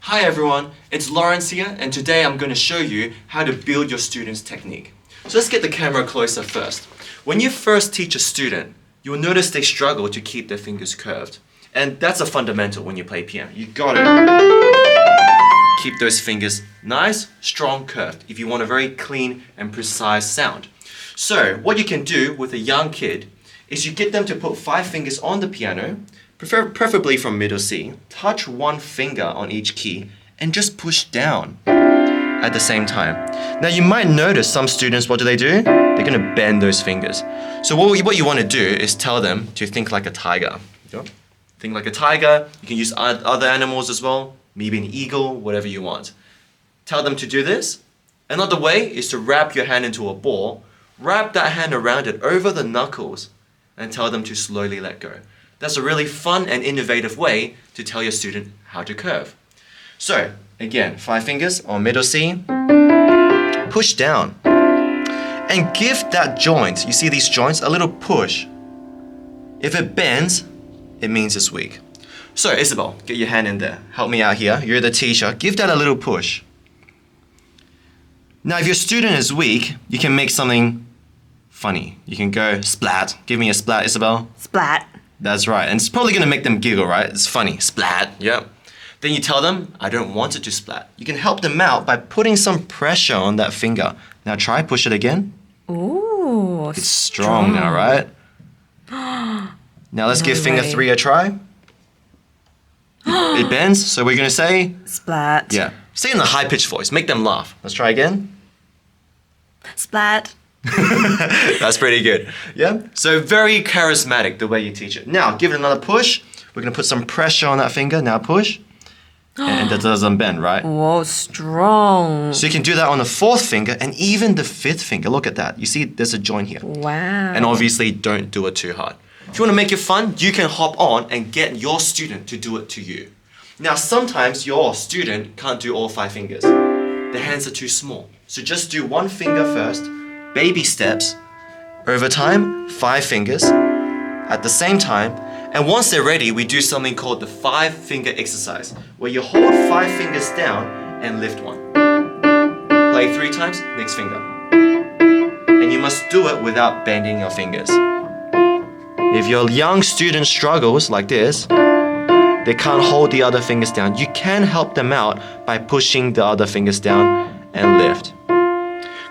Hi everyone, it's Lawrence here, and today I'm going to show you how to build your student's technique. So let's get the camera closer first. When you first teach a student, you will notice they struggle to keep their fingers curved. And that's a fundamental when you play piano. You gotta keep those fingers nice, strong, curved if you want a very clean and precise sound. So what you can do with a young kid is you get them to put 5 fingers on the piano, preferably from middle C, touch 1 finger on each key, and just push down at the same time. Now you might notice some students, what do? They're gonna bend those fingers. So what you wanna do is tell them to think like a tiger. Think like a tiger. You can use other animals as well, maybe an eagle, whatever you want. Tell them to do this. Another way is to wrap your hand into a ball, wrap that hand around it over the knuckles, and tell them to slowly let go. That's a really fun and innovative way to tell your student how to curve. So, again, 5 fingers on middle C, push down, and give that joint, you see these joints, a little push. If it bends, it means it's weak. So, Isabel, get your hand in there. Help me out here. You're the teacher. Give that a little push. Now, if your student is weak, you can make something funny. You can go splat. Give me a splat, Isabel. Splat. That's right. And it's probably going to make them giggle, right? It's funny. Splat. Yep. Then you tell them, I don't want it to splat. You can help them out by putting some pressure on that finger. Now try, push it again. Ooh, it's strong now, right? Now let's give finger 3 a try. It bends, so we're going to say? Splat. Yeah. Say in the high-pitched voice. Make them laugh. Let's try again. Splat. That's pretty good. Yeah? So very charismatic the way you teach it. Now, give it another push. We're going to put some pressure on that finger. Now push. And that doesn't bend, right? Whoa, strong. So you can do that on the 4th finger and even the 5th finger. Look at that. You see there's a joint here. Wow. And obviously don't do it too hard. If you want to make it fun, you can hop on and get your student to do it to you. Now sometimes your student can't do all 5 fingers. Their hands are too small. So just do 1 finger first, baby steps, over time, 5 fingers, at the same time, and once they're ready, we do something called the 5-finger exercise, where you hold 5 fingers down and lift 1. Play 3 times, next finger. And you must do it without bending your fingers. If your young student struggles like this, they can't hold the other fingers down, you can help them out by pushing the other fingers down and lift.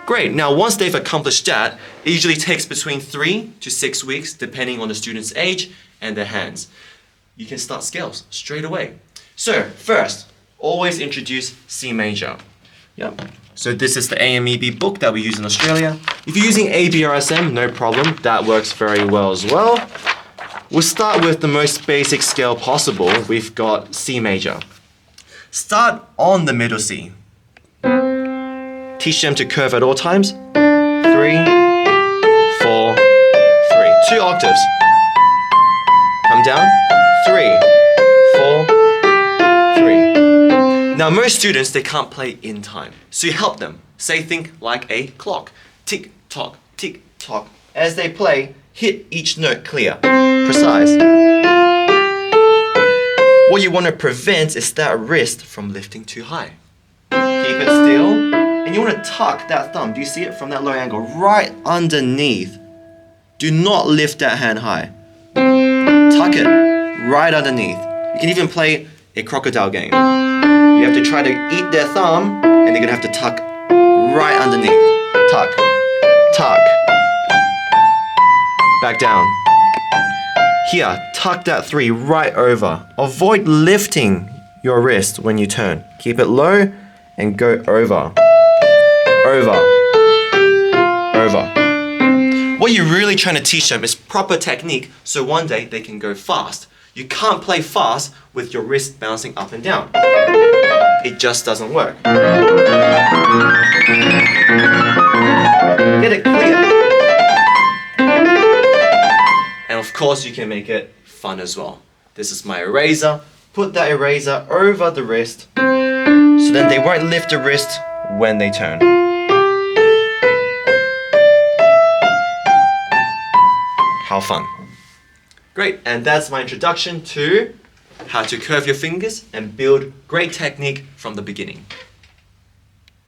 Great, now once they've accomplished that, it usually takes between 3 to 6 weeks, depending on the student's age and their hands. You can start scales straight away. So first, always introduce C major. Yep. So this is the AMEB book that we use in Australia. If you're using ABRSM, no problem, that works very well as well. We'll start with the most basic scale possible. We've got C major. Start on the middle C. Teach them to curve at all times. 3, 4, 3. 2 octaves. Come down. 3, 4, 3. Now most students, they can't play in time. So you help them. Say think like a clock. Tick tock, tick tock. As they play, hit each note clear, precise. What you want to prevent is that wrist from lifting too high. Keep it still. And you want to tuck that thumb, do you see it from that low angle, right underneath. Do not lift that hand high. Tuck it right underneath. You can even play a crocodile game. You have to try to eat their thumb, and you're going to have to tuck right underneath. Tuck, tuck. Back down. Here, tuck that 3 right over. Avoid lifting your wrist when you turn. Keep it low and go over. Over. Over. What you're really trying to teach them is proper technique so one day they can go fast. You can't play fast with your wrist bouncing up and down. It just doesn't work. Get it clear. And of course you can make it fun as well. This is my eraser. Put that eraser over the wrist so then they won't lift the wrist when they turn. How fun. Great, and that's my introduction to how to curve your fingers and build great technique from the beginning.